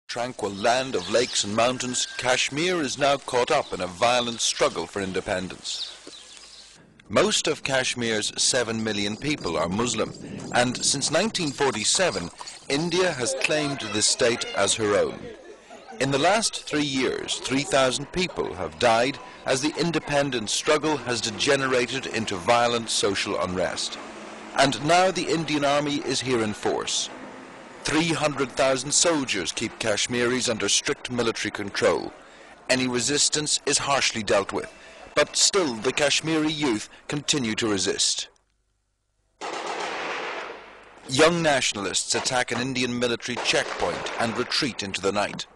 Tranquil land of lakes and mountains, Kashmir is now caught up in a violent struggle for independence. Most of Kashmir's 7 million people are Muslim, and since 1947, India has claimed this state as her own. In the last 3 years, 3,000 people have died as the independence struggle has degenerated into violent social unrest. And now the Indian Army is here in force. 300,000 soldiers keep Kashmiris under strict military control. Any resistance is harshly dealt with, but still the Kashmiri youth continue to resist. Young nationalists attack an Indian military checkpoint and retreat into the night.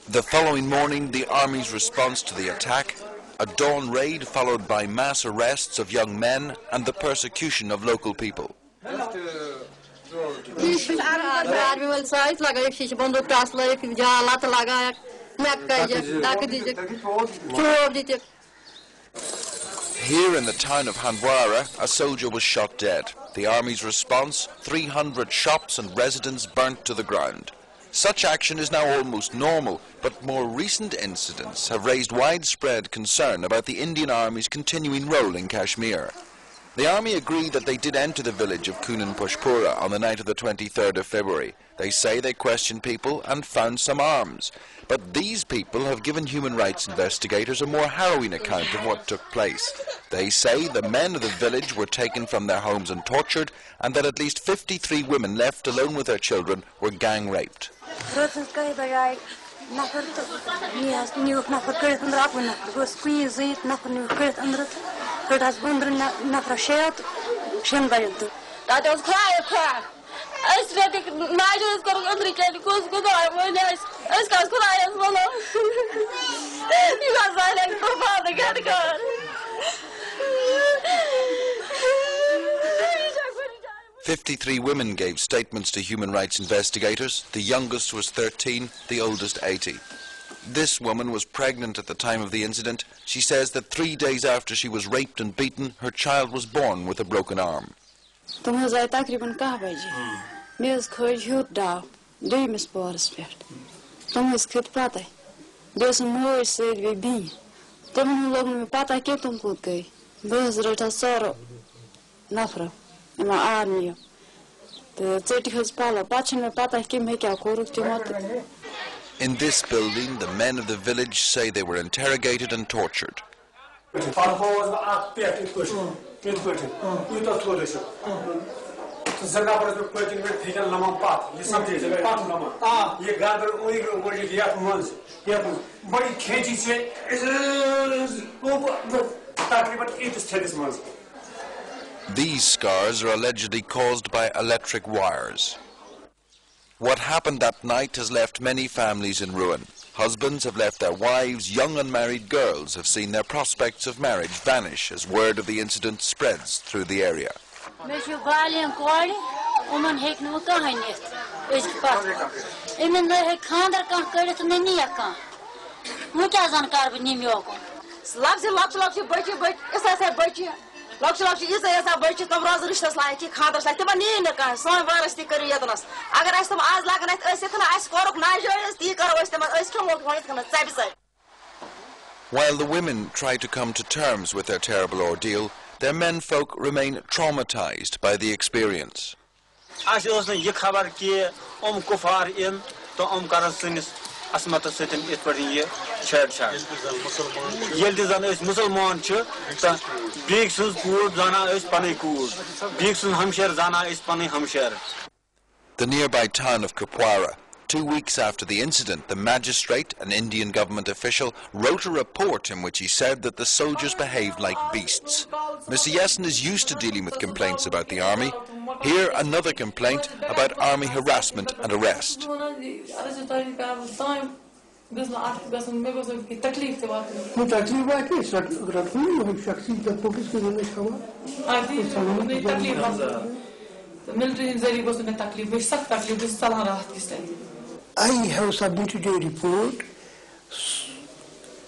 The following morning, the army's response to the attack, a dawn raid followed by mass arrests of young men and the persecution of local people. Here in the town of Handwara, a soldier was shot dead. The army's response, 300 shops and residents burnt to the ground. Such action is now almost normal, but more recent incidents have raised widespread concern about the Indian Army's continuing role in Kashmir. The army agreed that they did enter the village of Kunan Pushpura on the night of the 23rd of February. They say they questioned people and found some arms. But these people have given human rights investigators a more harrowing account of what took place. They say the men of the village were taken from their homes and tortured, and that at least 53 women left alone with their children were gang raped. "53 women gave statements to human rights investigators. The youngest was 13, the oldest 80. This woman was pregnant at the time of the incident. She says that 3 days after she was raped and beaten, her child was born with a broken arm. In this building, the men of the village say they were interrogated and tortured. These scars are allegedly caused by electric wires. What happened that night has left many families in ruin. Husbands have left their wives, young unmarried girls have seen their prospects of marriage vanish as word of the incident spreads through the area. While the women try to come to terms with their terrible ordeal, their menfolk remain traumatized by the experience. The nearby town of Kupwara. 2 weeks after the incident, the magistrate, an Indian government official, wrote a report in which he said that the soldiers behaved like beasts. Mr. Yessen is used to dealing with complaints about the army. Here, another complaint about army harassment and arrest. I have submitted a report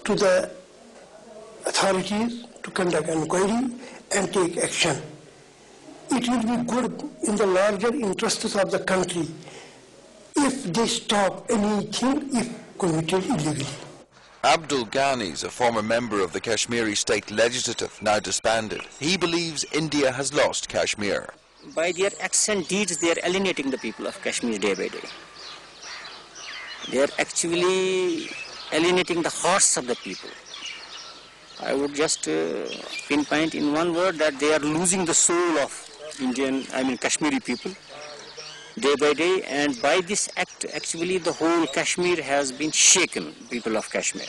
to the authorities to conduct inquiry and take action. It will be good in the larger interests of the country if they stop anything if committed illegally. Abdul Ghani is a former member of the Kashmiri state legislative, now disbanded. He believes India has lost Kashmir. By their acts and deeds, they are alienating the people of Kashmir day by day. They are actually alienating the hearts of the people. I would just pinpoint in one word that they are losing the soul of Kashmiri people day by day, and by this act, actually the whole Kashmir has been shaken, people of Kashmir.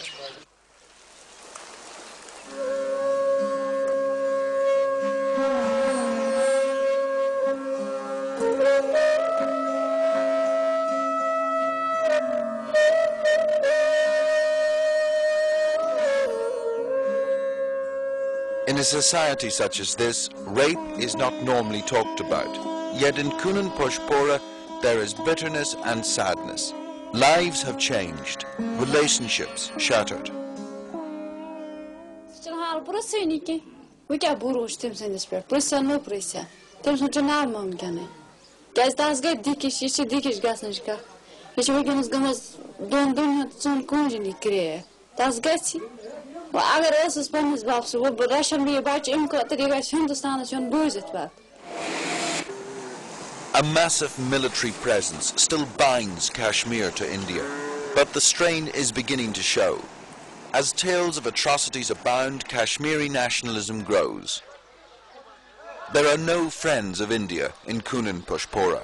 In a society such as this, rape is not normally talked about. Yet in Kunan Poshpora, there is bitterness and sadness. Lives have changed, relationships shattered. A massive military presence still binds Kashmir to India, but the strain is beginning to show. As tales of atrocities abound, Kashmiri nationalism grows. There are no friends of India in Kunan Poshpora.